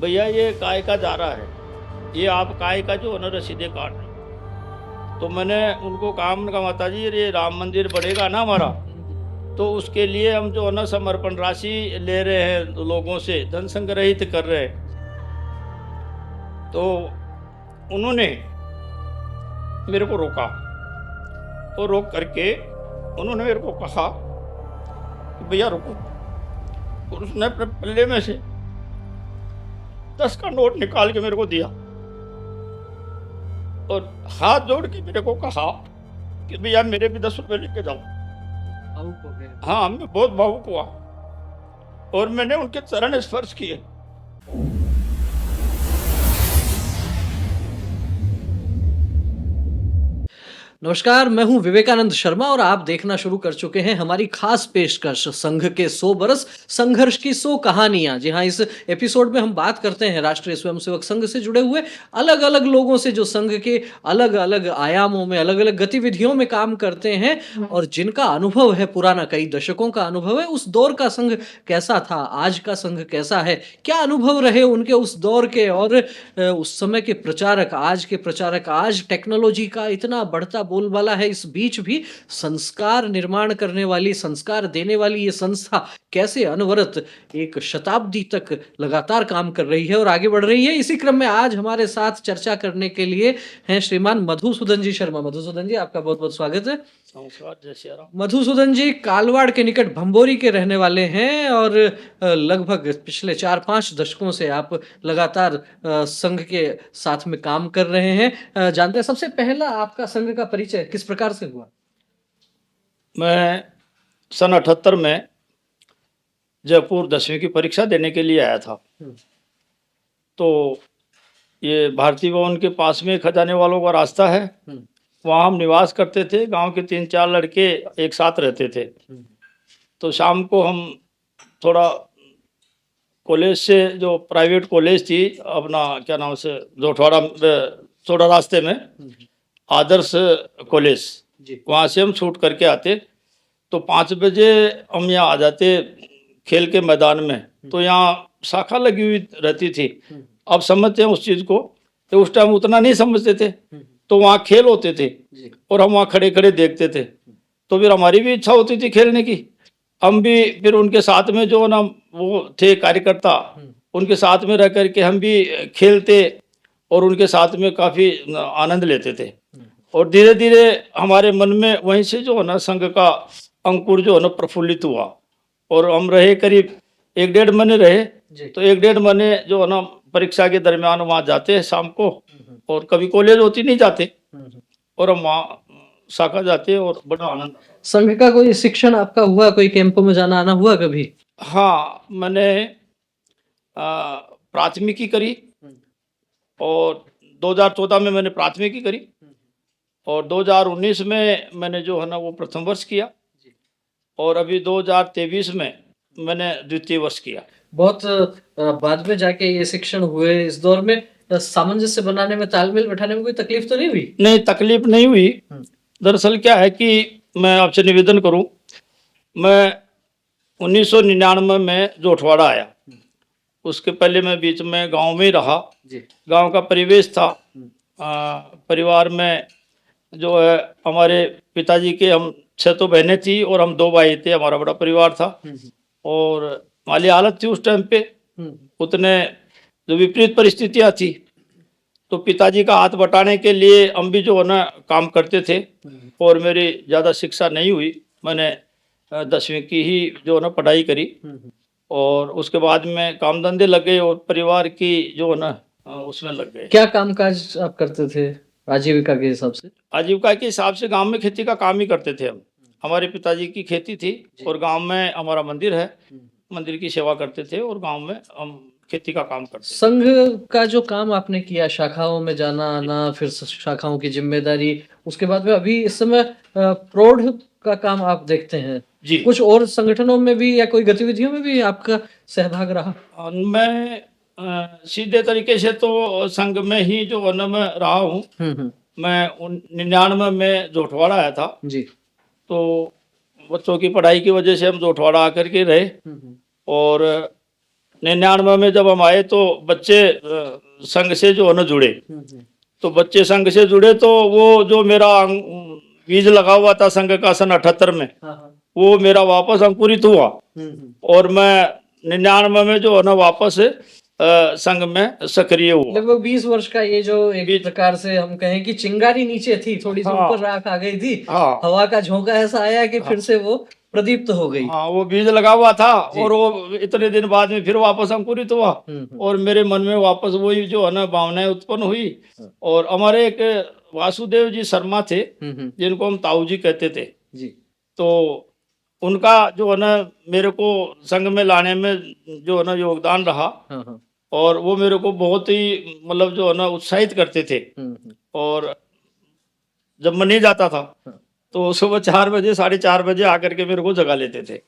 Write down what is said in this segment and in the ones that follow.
भैया ये काय का जा रहा है, ये आप काय का जो है ना रसीदें काट रहे हो। तो मैंने उनको कहा, मैंने कहा माता जी ये राम मंदिर बढ़ेगा ना हमारा, तो उसके लिए हम जो है ना समर्पण राशि ले रहे हैं लोगों से, धन संग्रहित कर रहे हैं। तो उन्होंने मेरे को रोका और रोक करके उन्होंने मेरे को कहा कि भैया रुको। और उसने अपने पल्ले में से 10 का नोट निकाल के मेरे को दिया और हाथ जोड़ के मेरे को कहा कि भैया मेरे भी 10 रुपए लेके जाओ। हाँ, मैं बहुत भावुक हुआ और मैंने उनके चरण स्पर्श किए। नमस्कार, मैं हूं विवेकानंद शर्मा और आप देखना शुरू कर चुके हैं हमारी खास पेशकश संघ के 100 बरस संघर्ष की 100 कहानियां। जी हां, इस एपिसोड में हम बात करते हैं राष्ट्रीय स्वयंसेवक संघ से जुड़े हुए अलग अलग लोगों से जो संघ के अलग अलग आयामों में अलग अलग गतिविधियों में काम करते हैं और जिनका अनुभव है पुराना, कई दशकों का अनुभव है। उस दौर का संघ कैसा था, आज का संघ कैसा है, क्या अनुभव रहे उनके उस दौर के, और उस समय के प्रचारक, आज के प्रचारक, आज टेक्नोलॉजी का इतना बढ़ता बोलबाला है, इस बीच भी संस्कार निर्माण करने वाली, संस्कार देने वाली ये संस्था कैसे अनवरत एक शताब्दी तक लगातार काम कर रही है और आगे बढ़ रही है। इसी क्रम में आज हमारे साथ चर्चा करने के लिए हैं श्रीमान मधुसूदन जी शर्मा। मधुसूदन जी, आपका बहुत बहुत स्वागत है। नमस्कार, जय श्री राम। मधुसूदन जी कालवाड़ के निकट भंबोरी के रहने वाले हैं और लगभग पिछले 4-5 दशकों से आप लगातार संघ के साथ में काम कर रहे हैं। जानते हैं, सबसे पहला आपका संघ का परिचय किस प्रकार से हुआ? मैं सन 78 में जयपुर 10वीं की परीक्षा देने के लिए आया था। तो ये भारतीय भवन के पास में खजाने वालों का रास्ता है, वहाँ हम निवास करते थे। गांव के 3-4 लड़के एक साथ रहते थे। तो शाम को हम थोड़ा कॉलेज से, जो प्राइवेट कॉलेज थी अपना, क्या नाम से, जोठवाड़ा थोड़ा रास्ते में आदर्श कॉलेज, वहाँ से हम छूट करके आते। तो 5 बजे हम यहाँ आ जाते खेल के मैदान में। तो यहाँ शाखा लगी हुई रहती थी। अब समझते हैं उस चीज़ को, तो उस टाइम उतना नहीं समझते थे। तो वहाँ खेल होते थे और हम वहाँ खड़े खड़े देखते थे। तो फिर हमारी भी इच्छा होती थी खेलने की। हम भी फिर उनके साथ में जो ना वो थे कार्यकर्ता, उनके साथ में रह करके हम भी खेलते और उनके साथ में काफ़ी आनंद लेते थे। और धीरे धीरे हमारे मन में वहीं से जो है ना संघ का अंकुर जो है ना प्रफुल्लित हुआ। और हम रहे करीब 1-1.5 महीने रहे। तो 1-1.5 महीने जो है ना परीक्षा के दरमियान वहाँ जाते हैं शाम को, और कभी कॉलेज होती नहीं जाते, और हम वहाँ शाखा जाते और बड़ा आनंद। संघ का कोई शिक्षण आपका हुआ, कोई कैंपों में जाना आना हुआ कभी? हाँ, मैंने प्राथमिकी करी और 2014 में मैंने प्राथमिकी करी और 2019 में मैंने जो है ना वो प्रथम वर्ष किया और अभी 2023 में मैंने द्वितीय वर्ष किया। बहुत बाद में जाके ये शिक्षण हुए। इस दौर में सामंजस्य बनाने में, तालमेल बैठाने में कोई तकलीफ तो नहीं हुई? नहीं, तकलीफ नहीं हुई। दरअसल क्या है कि मैं आपसे निवेदन करूं, मैं 1999 में जोठवाड़ा आया। उसके पहले मैं बीच में गांव में ही रहा। गांव का परिवेश था। परिवार में जो है हमारे पिताजी के, हम 6 तो बहनें थी और हम 2 भाई थे। हमारा बड़ा परिवार था और माली हालत थी उस टाइम पे। उतने जो विपरीत परिस्थितियाँ थी, तो पिताजी का हाथ बटाने के लिए हम भी जो है ना काम करते थे। और मेरी ज़्यादा शिक्षा नहीं हुई, मैंने 10वीं की ही जो है ना पढ़ाई करी और उसके बाद में काम धंधे लग गए और परिवार की जो है ना उसमें लग गए। क्या कामकाज आप करते थे आजीविका के हिसाब से? आजीविका के हिसाब से गांव में खेती का काम ही करते थे हम। हमारे पिताजी की खेती थी और गांव में हमारा मंदिर है, मंदिर की सेवा करते थे और गांव में हम खेती का काम करते थे। संघ का जो काम आपने किया, शाखाओं में जाना आना, फिर शाखाओं की जिम्मेदारी, उसके बाद में अभी इस समय प्रौढ़ का काम आप देखते हैं जी। कुछ और संगठनों में भी या कोई गतिविधियों में भी आपका सहभाग रहा? मैं सीधे तरीके से तो संघ में ही जो है ना मैं रहा हूँ। मैं 99 में जोठवाड़ा आया था जी। तो बच्चों की पढ़ाई की वजह से हम जोठवाड़ा आकर के रहे और 99 में जब हम आए तो बच्चे संघ से जो है ना जुड़े, तो बच्चे संघ से जुड़े तो वो जो मेरा बीज लगा हुआ था संघ का सन 78 में, वो मेरा वापस अंकुरित हुआ और मैं 99 में जो है ना वापस संघ में सक्रिय हुआ। लगभग 20 वर्ष का ये जो एक प्रकार से हम कहें कि चिंगारी नीचे थी, थोड़ी सी हाँ। ऊपर राख आ गई थी, हाँ। हवा का झोंका ऐसा आया कि फिर से वो प्रदीप्त हो गई। हाँ, वो बीज लगा हुआ था जी। और वो इतने दिन बाद में फिर वापस अंकुरित हुआ और मेरे मन में वापस वही जो है ना भावनाएं उत्पन्न हुई। और हमारे एक वासुदेव जी शर्मा थे जिनको हम ताऊ जी कहते थे, जी। तो उनका जो है ना मेरे को संघ में लाने में जो है ना योगदान रहा और वो मेरे को बहुत ही मतलब जो है ना उत्साहित करते थे। और जब मैं नहीं जाता था तो सुबह 4 बजे 4:30 बजे आकर के मेरे को जगा लेते थे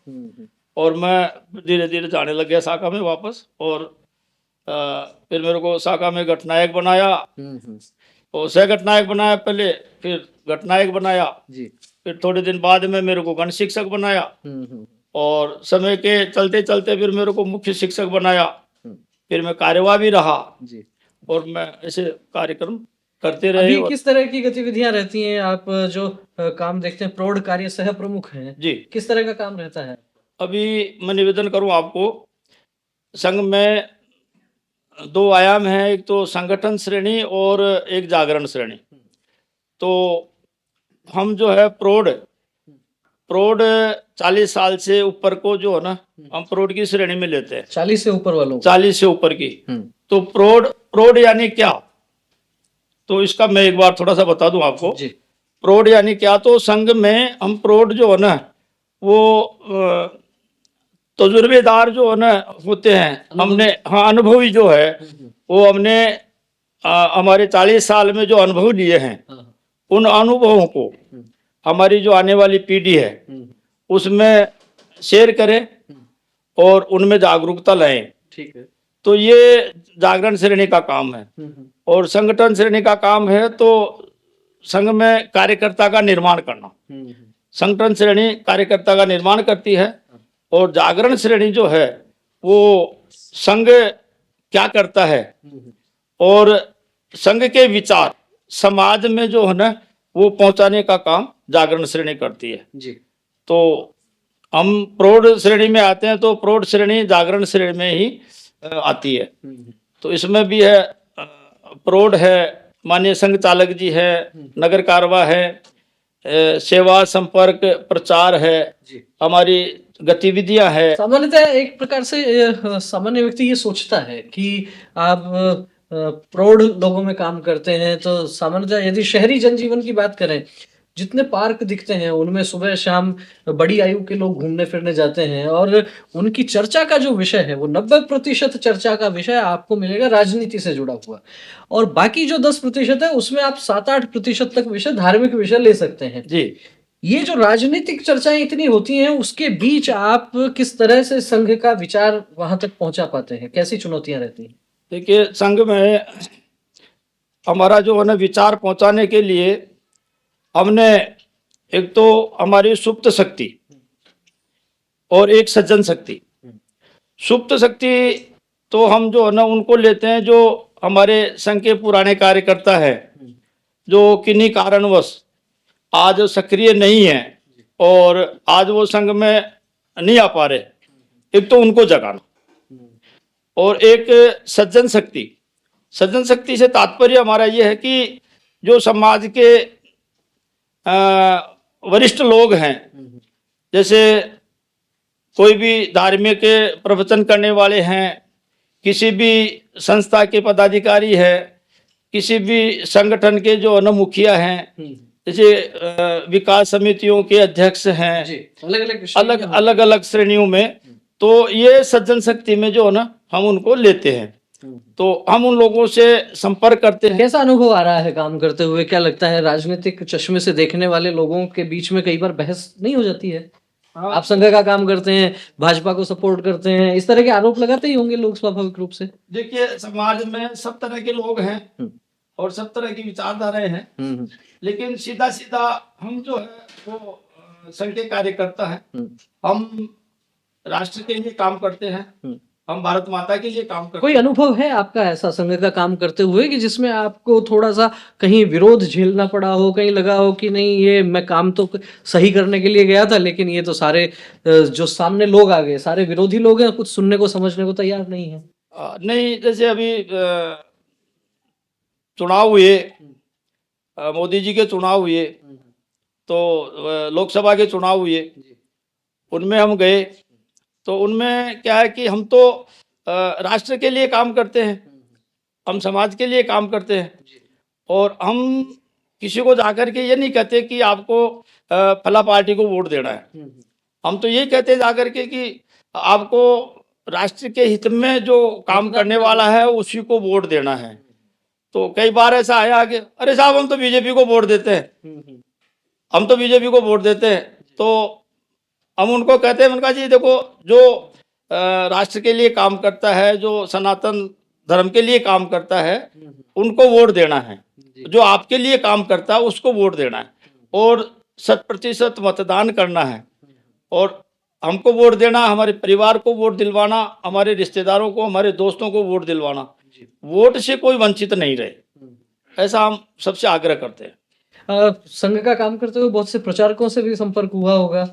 और मैं धीरे धीरे जाने लग गया शाखा में वापस। और फिर मेरे को शाखा में घटनायक बनाया और सह घटनायक बनाया पहले, फिर घटनायक बनाया जी। फिर थोड़े दिन बाद में मेरे को गण शिक्षक बनाया और समय के चलते चलते फिर मेरे को मुख्य शिक्षक बनाया, फिर मैं कार्यवाह भी रहा जी। और मैं ऐसे कार्यक्रम करते रहे। अभी किस तरह की गतिविधियां रहती हैं? आप जो काम देखते हैं, प्रौढ़ कार्य सह प्रमुख हैं जी। किस तरह का काम रहता है? अभी मैं निवेदन करूं आपको, संघ में 2 आयाम हैं, एक तो संगठन श्रेणी और एक जागरण श्रेणी। तो हम जो है प्रौढ़ 40 साल से ऊपर को जो है ना हम प्रौढ़ की श्रेणी में लेते हैं। 40 से ऊपर वालों को? 40 से ऊपर की। तो प्रौढ़ यानी क्या, तो इसका मैं एक बार थोड़ा सा बता दूं आपको जी। प्रौढ़ यानी क्या, तो संघ में हम प्रौढ़ जो है ना वो तजुर्बेदार जो है ना होते हैं, हमने हाँ अनुभवी जो है वो हमने हमारे 40 साल में जो अनुभव लिए हैं उन अनुभवों को हमारी जो आने वाली पीढ़ी है उसमें शेयर करें और उनमें जागरूकता लाएं। ठीक है। तो ये जागरण श्रेणी का काम है। और संगठन श्रेणी का काम है तो संघ में कार्यकर्ता का निर्माण करना। संगठन श्रेणी कार्यकर्ता का निर्माण करती है और जागरण श्रेणी जो है वो संघ क्या करता है और संघ के विचार समाज में जो है ना वो पहुंचाने का काम जागरण श्रेणी करती है जी। तो हम प्रौढ़ श्रेणी में आते हैं तो प्रौढ़ श्रेणी जागरण श्रेणी में ही आती है। तो इसमें भी है प्रौढ़ है, माननीय संघ चालक जी है, नगर कारवा है, सेवा संपर्क प्रचार है, हमारी गतिविधियां है। सामान्यतः एक प्रकार से सामान्य व्यक्ति ये सोचता है कि आप प्रौढ़ लोगों में काम करते हैं तो सामान्यतः यदि शहरी जनजीवन की बात करें, जितने पार्क दिखते हैं उनमें सुबह शाम बड़ी आयु के लोग घूमने फिरने जाते हैं और उनकी चर्चा का जो विषय है वो 90% चर्चा का विषय आपको मिलेगा राजनीति से जुड़ा हुआ और बाकी जो 10% है उसमें आप 7-8% तक विषय धार्मिक विषय ले सकते हैं जी। ये जो राजनीतिक चर्चाएं इतनी होती हैं उसके बीच आप किस तरह से संघ का विचार वहां तक पहुंचा पाते हैं, कैसी चुनौतियां रहती हैं? देखिए, संघ में हमारा जो है ना विचार पहुंचाने के लिए हमने एक तो हमारी सुप्त शक्ति और एक सज्जन शक्ति। सुप्त शक्ति तो हम जो है ना उनको लेते हैं जो हमारे संघ के पुराने कार्यकर्ता है जो किन्हीं कारणवश आज सक्रिय नहीं है और आज वो संघ में नहीं आ पा रहे, एक तो उनको जगाना और एक सज्जन शक्ति। सज्जन शक्ति से तात्पर्य हमारा ये है कि जो समाज के वरिष्ठ लोग हैं, जैसे कोई भी धार्मिक प्रवचन करने वाले हैं, किसी भी संस्था के पदाधिकारी है, किसी भी संगठन के जो है मुखिया हैं, जैसे विकास समितियों के अध्यक्ष हैं, अलग अलग श्रेणियों में, तो ये सज्जन शक्ति में जो है ना हम उनको लेते हैं। तो हम उन लोगों से संपर्क करते हैं। कैसा अनुभव आ रहा है काम करते हुए? क्या लगता है राजनीतिक चश्मे से देखने वाले लोगों के बीच में कई बार बहस नहीं हो जाती है? हाँ। आप संघ का काम करते हैं, भाजपा को सपोर्ट करते हैं, इस तरह के आरोप लगाते ही होंगे लोग स्वाभाविक रूप से। देखिए, समाज में सब तरह के लोग हैं और सब तरह की विचारधाराएं हैं, लेकिन सीधा सीधा हम जो है वो संघ के कार्यकर्ता हैं, हम राष्ट्र के लिए काम करते हैं हम भारत माता के लिए काम करते कोई अनुभव है आपका ऐसा संघ का काम करते हुए कि जिसमें आपको थोड़ा सा कहीं विरोध झेलना पड़ा हो, कहीं लगा हो कि नहीं ये मैं काम तो सही करने के लिए गया था, लेकिन ये तो सारे जो सामने लोग आ गए सारे विरोधी लोग हैं, कुछ सुनने को समझने को तैयार नहीं है। नहीं, जैसे अभी चुनाव हुए, मोदी जी के चुनाव हुए, तो लोकसभा के चुनाव हुए, उनमें हम गए। तो उनमें क्या है कि हम तो राष्ट्र के लिए काम करते हैं, हम समाज के लिए काम करते हैं, और हम किसी को जाकर के ये नहीं कहते कि आपको फला पार्टी को वोट देना है। हम तो यही कहते हैं जाकर के कि आपको राष्ट्र के हित में जो काम करने वाला है उसी को वोट देना है। तो कई बार ऐसा आया कि अरे साहब हम तो बीजेपी को वोट देते हैं, हम तो बीजेपी को वोट देते हैं। तो हम उनको कहते हैं, उनका जी देखो, जो राष्ट्र के लिए काम करता है, जो सनातन धर्म के लिए काम करता है, उनको वोट देना है। जो आपके लिए काम करता है उसको वोट देना है, और 100% मतदान करना है, और हमको वोट देना, हमारे परिवार को वोट दिलवाना, हमारे रिश्तेदारों को, हमारे दोस्तों को वोट दिलवाना, वोट से कोई वंचित नहीं रहे, ऐसा हम सबसे आग्रह करते हैं। संघ का काम करते हुए बहुत से प्रचारकों से भी संपर्क हुआ होगा,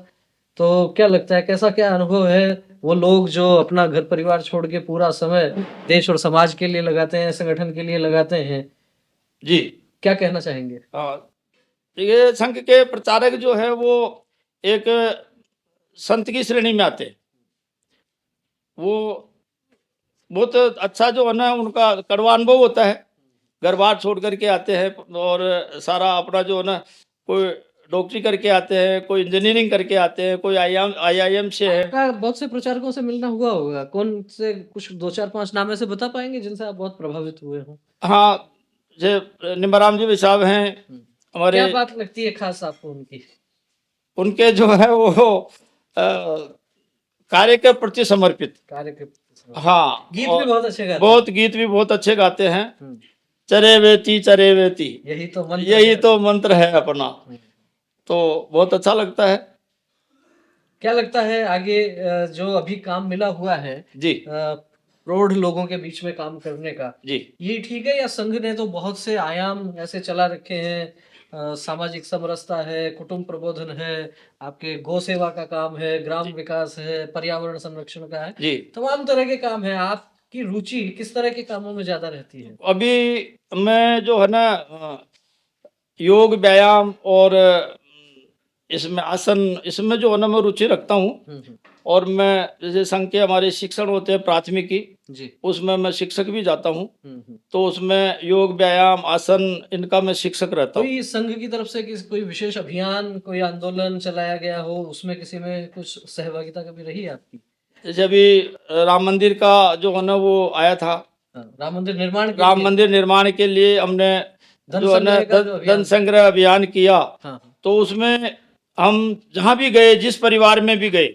तो क्या लगता है कैसा क्या अनुभव है? वो लोग जो अपना घर परिवार छोड़ के पूरा समय देश और समाज के लिए लगाते हैं, संगठन के लिए लगाते हैं, जी, क्या कहना चाहेंगे? ये संघ के प्रचारक जो है वो एक संत की श्रेणी में आते हैं। वो बहुत अच्छा जो है ना, उनका कड़वा अनुभव होता है, घर बार छोड़ करके आते हैं, और सारा अपना जो है ना, कोई डॉक्टरी करके आते हैं, कोई इंजीनियरिंग करके आते हैं, कोई IIM से है। आपका बहुत से प्रचारकों से मिलना हुआ होगा, कौन से कुछ 2-4-5 नाम ऐसे बता पाएंगे जिनसे आप बहुत प्रभावित हुए हो? हाँ, जैसे निम्बाराम जी साहब हैं हमारे। क्या बात लगती है खास आपको उनकी? उनके जो है वो कार्य के प्रति समर्पित। कार्य के हाँ, गीत भी बहुत अच्छे गाते हैं। बहुत गीत भी बहुत अच्छे गाते हैं। हम्म, चरे वेती यही तो मंत्र यही है। तो मंत्र है अपना। तो बहुत अच्छा लगता है। क्या लगता है आगे जो अभी काम मिला हुआ है जी प्रौढ़ लोगों के बीच में काम करने का, जी। ये ठीक है, या संघ ने तो बहुत से आयाम ऐसे चला रखे हैं? सामाजिक समरसता है, कुटुंब प्रबोधन है, आपके गौ सेवा का काम है, ग्राम विकास है, पर्यावरण संरक्षण का है, जी, तमाम तरह के काम है। आपकी रुचि किस तरह के कामों में ज्यादा रहती है? अभी मैं जो है ना, योग व्यायाम और इसमें आसन, इसमें जो है ना मैं रुचि रखता हूँ। और मैं जैसे संघ के हमारे शिक्षण होते हैं प्राथमिकी, जी। उसमें मैं शिक्षक भी जाता हूँ। तो उसमें योग व्यायाम आसन इनका मैं शिक्षक रहता हूँ। कोई संघ की तरफ से कोई विशेष अभियान, कोई आंदोलन चलाया गया हो, उसमें किसी में कुछ सहभागिता कभी रही है आपकी? जैसे अभी राम मंदिर का जो है ना वो आया था, राम मंदिर निर्माण के राम लिए मंदिर निर्माण के लिए हमने धन जो है ना संग्रह का जो अभियान धन संग्रह अभियान किया। हाँ, तो उसमें हम जहाँ भी गए, जिस परिवार में भी गए,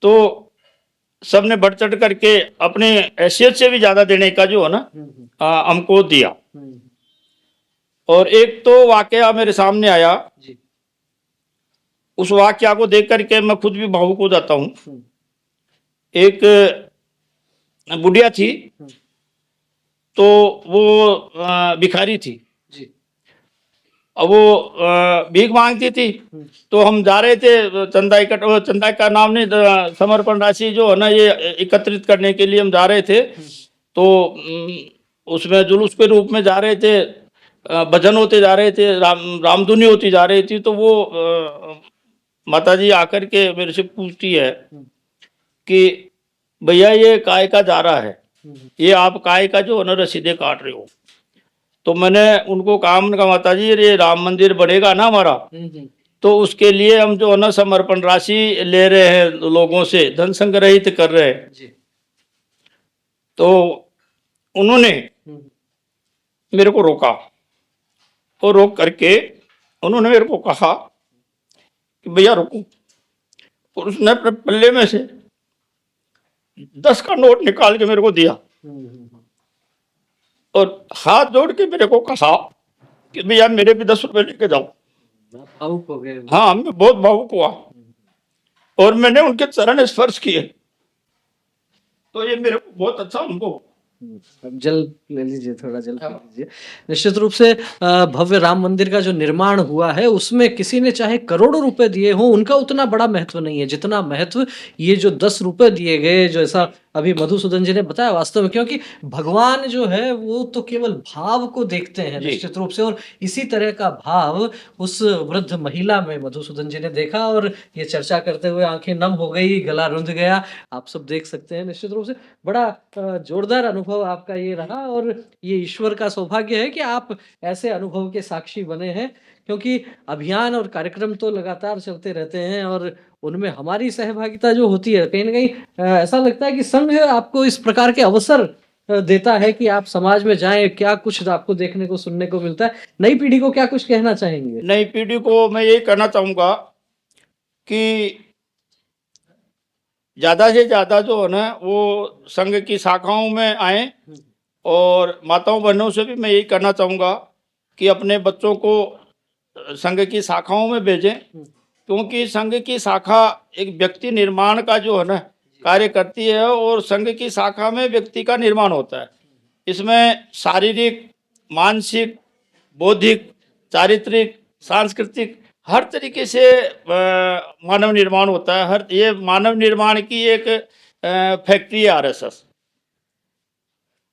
तो सबने बढ़ चढ़ करके अपने हैसियत से भी ज्यादा देने का जो है ना हमको दिया। और एक तो वाकया मेरे सामने आया, जी। उस वाकया को देख करके मैं खुद भी भावुक हो जाता हूँ। एक बुढ़िया थी, तो वो भिखारी थी। जी। अब वो भीख मांगती थी। तो हम जा रहे थे चंदा का नाम नहीं, समर्पण राशि जो है ना ये एकत्रित करने के लिए हम जा रहे थे। तो उसमें जुलूस के रूप में जा रहे थे, भजन होते जा रहे थे, रामधुनी होती जा रही थी। तो वो माताजी आकर के मेरे से पूछती है कि भैया ये काय का जा रहा है, ये आप काय का जो है ना रसीदे काट रहे हो। तो मैंने उनको कहा, माताजी ये राम मंदिर बनेगा ना हमारा, तो उसके लिए हम जो है ना समर्पण राशि ले रहे हैं, लोगों से धन संग्रहित कर रहे हैं। जी। तो उन्होंने मेरे को रोका, और रोक करके उन्होंने मेरे को कहा कि भैया रुको। और उसने अपने पल्ले में से 10 का नोट निकाल के मेरे को दिया, और हाथ जोड़ के मेरे को कहा कि भैया मेरे भी 10 रुपए लेके जाओ। भावुक हो गए? हाँ, मैं बहुत भावुक हुआ, और मैंने उनके चरण स्पर्श किए। तो ये मेरे को बहुत अच्छा अनुभव। अब जल ले लीजिए, थोड़ा जल पी लीजिए। निश्चित रूप से भव्य राम मंदिर का जो निर्माण हुआ है उसमें किसी ने चाहे करोड़ों रुपए दिए हों, उनका उतना बड़ा महत्व नहीं है जितना महत्व ये जो 10 रुपए दिए गए, जैसा अभी मधुसूदन जी ने बताया, वास्तव में, क्योंकि भगवान जो है वो तो केवल भाव को देखते हैं जी। निश्चित रूप से, और इसी तरह का भाव उस वृद्ध महिला में मधुसूदन जी ने देखा, और ये चर्चा करते हुए आंखें नम हो गई, गला रुंध गया। आप सब देख सकते हैं निश्चित रूप से। बड़ा जोरदार अनुभव आपका ये रहा, और ये ईश्वर का सौभाग्य है कि आप ऐसे अनुभव के साक्षी बने हैं, क्योंकि अभियान और कार्यक्रम तो लगातार चलते रहते हैं, और उनमें हमारी सहभागिता जो होती है, कहीं न कहीं ऐसा लगता है कि संघ आपको इस प्रकार के अवसर देता है कि आप समाज में जाएँ, क्या कुछ आपको देखने को, सुनने को मिलता है। नई पीढ़ी को क्या कुछ कहना चाहेंगे? नई पीढ़ी को मैं यही कहना चाहूँगा कि ज़्यादा से ज़्यादा जो है ना वो संघ की शाखाओं में आएँ, और माताओं बहनों से भी मैं यही कहना चाहूँगा कि अपने बच्चों को संघ की शाखाओं में भेजें, क्योंकि संघ की शाखा एक व्यक्ति निर्माण का जो है ना कार्य करती है, और संघ की शाखा में व्यक्ति का निर्माण होता है। इसमें शारीरिक, मानसिक, बौद्धिक, चारित्रिक, सांस्कृतिक हर तरीके से मानव निर्माण होता है। ये मानव निर्माण की एक फैक्ट्री है आरएसएस।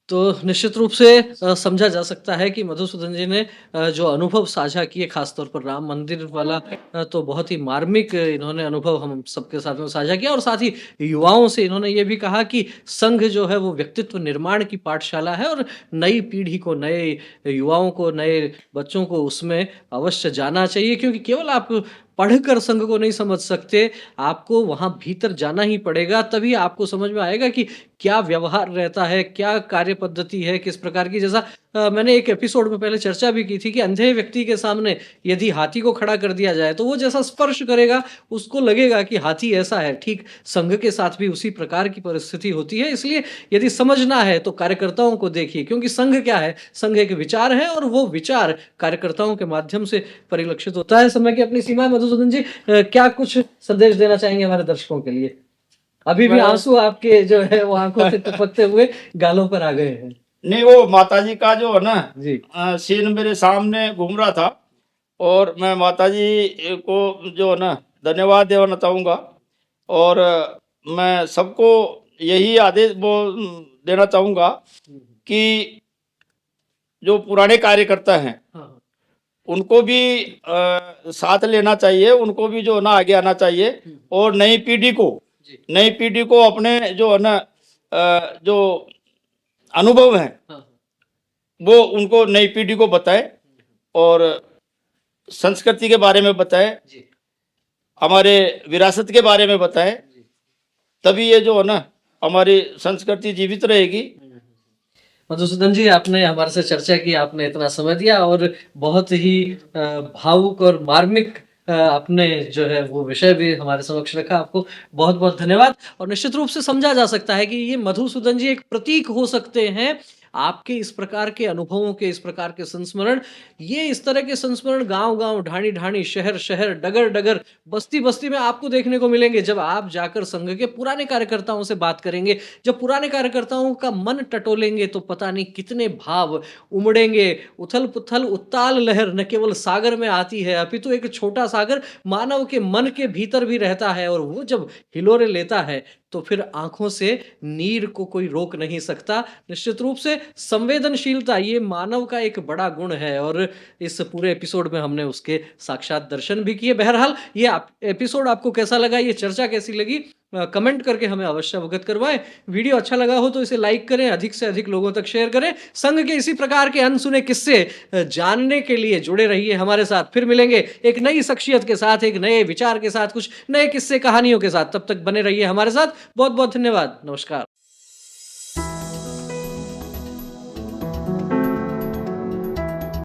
तो निश्चित रूप से समझा जा सकता है कि मधुसूदन जी ने जो अनुभव साझा किए, खासतौर पर राम मंदिर वाला, तो बहुत ही मार्मिक इन्होंने अनुभव हम सबके साथ में साझा किया, और साथ ही युवाओं से इन्होंने ये भी कहा कि संघ जो है वो व्यक्तित्व निर्माण की पाठशाला है, और नई पीढ़ी को, नए युवाओं को, नए बच्चों को उसमें अवश्य जाना चाहिए, क्योंकि केवल आप पढ़कर संघ को नहीं समझ सकते, आपको वहाँ भीतर जाना ही पड़ेगा, तभी आपको समझ में आएगा कि क्या व्यवहार रहता है, क्या कार्य पद्धति है, किस प्रकार की, जैसा मैंने एक एपिसोड में पहले चर्चा भी की थी कि अंधे व्यक्ति के सामने यदि हाथी को खड़ा कर दिया जाए तो वो जैसा स्पर्श करेगा उसको लगेगा कि हाथी ऐसा है। ठीक संघ के साथ भी उसी प्रकार की परिस्थिति होती है। इसलिए यदि समझना है तो कार्यकर्ताओं को देखिए, क्योंकि संघ क्या है, संघ एक विचार है, और वो विचार कार्यकर्ताओं के माध्यम से परिलक्षित होता है। समय की अपनी सीमा है, मधुसूदन जी, क्या कुछ संदेश देना चाहेंगे हमारे दर्शकों के लिए? अभी भी मैं आंसू आपके जो है वो आंखों से टपकते हुए गालों पर आ गए हैं। नहीं, वो माताजी का जो है ना जी। सीन मेरे सामने घूम रहा था, और मैं माताजी को जो है ना धन्यवाद देना चाहूँगा, और मैं सबको यही आदेश वो देना चाहूँगा कि जो पुराने कार्यकर्ता हैं हाँ, उनको भी साथ लेना चाहिए, उनको भी जो है ना आगे आना चाहिए, और नई पीढ़ी को अपने जो है ना जो अनुभव हैं हाँ, वो उनको नई पीढ़ी को बताएं, और संस्कृति के बारे में बताएं, जी, हमारे विरासत के बारे में बताएं, जी। तभी ये जो है ना हमारी संस्कृति जीवित रहेगी। मधुसूदन जी, आपने हमारे से चर्चा की, आपने इतना समय दिया, और बहुत ही भावुक और मार्मिक आपने जो है वो विषय भी हमारे समक्ष रखा। आपको बहुत बहुत धन्यवाद। और निश्चित रूप से समझा जा सकता है कि ये मधुसूदन जी एक प्रतीक हो सकते हैं आपके इस प्रकार के अनुभवों के, इस प्रकार के संस्मरण। ये इस तरह के संस्मरण गांव गांव, ढाणी ढाणी, शहर शहर, डगर डगर, बस्ती बस्ती में आपको देखने को मिलेंगे, जब आप जाकर संघ के पुराने कार्यकर्ताओं से बात करेंगे, जब पुराने कार्यकर्ताओं का मन टटोलेंगे, तो पता नहीं कितने भाव उमड़ेंगे। उथल पुथल उत्ताल लहर न केवल सागर में आती है, अपितु एक छोटा सागर मानव के मन के भीतर भी रहता है, और वो जब हिलोरे लेता है तो फिर आंखों से नीर को कोई रोक नहीं सकता। निश्चित रूप से संवेदनशीलता ये मानव का एक बड़ा गुण है, और इस पूरे एपिसोड में हमने उसके साक्षात दर्शन भी किए। बहरहाल, ये एपिसोड आपको कैसा लगा, ये चर्चा कैसी लगी, कमेंट करके हमें अवश्य अवगत करवाएं। वीडियो अच्छा लगा हो तो इसे लाइक करें, अधिक से अधिक लोगों तक शेयर करें। संघ के इसी प्रकार के अनसुने किस्से जानने के लिए जुड़े रहिए हमारे साथ। फिर मिलेंगे एक नई शख्सियत के साथ, एक नए विचार के साथ, कुछ नए किस्से कहानियों के साथ। तब तक बने रहिए हमारे साथ। बहुत बहुत धन्यवाद। नमस्कार।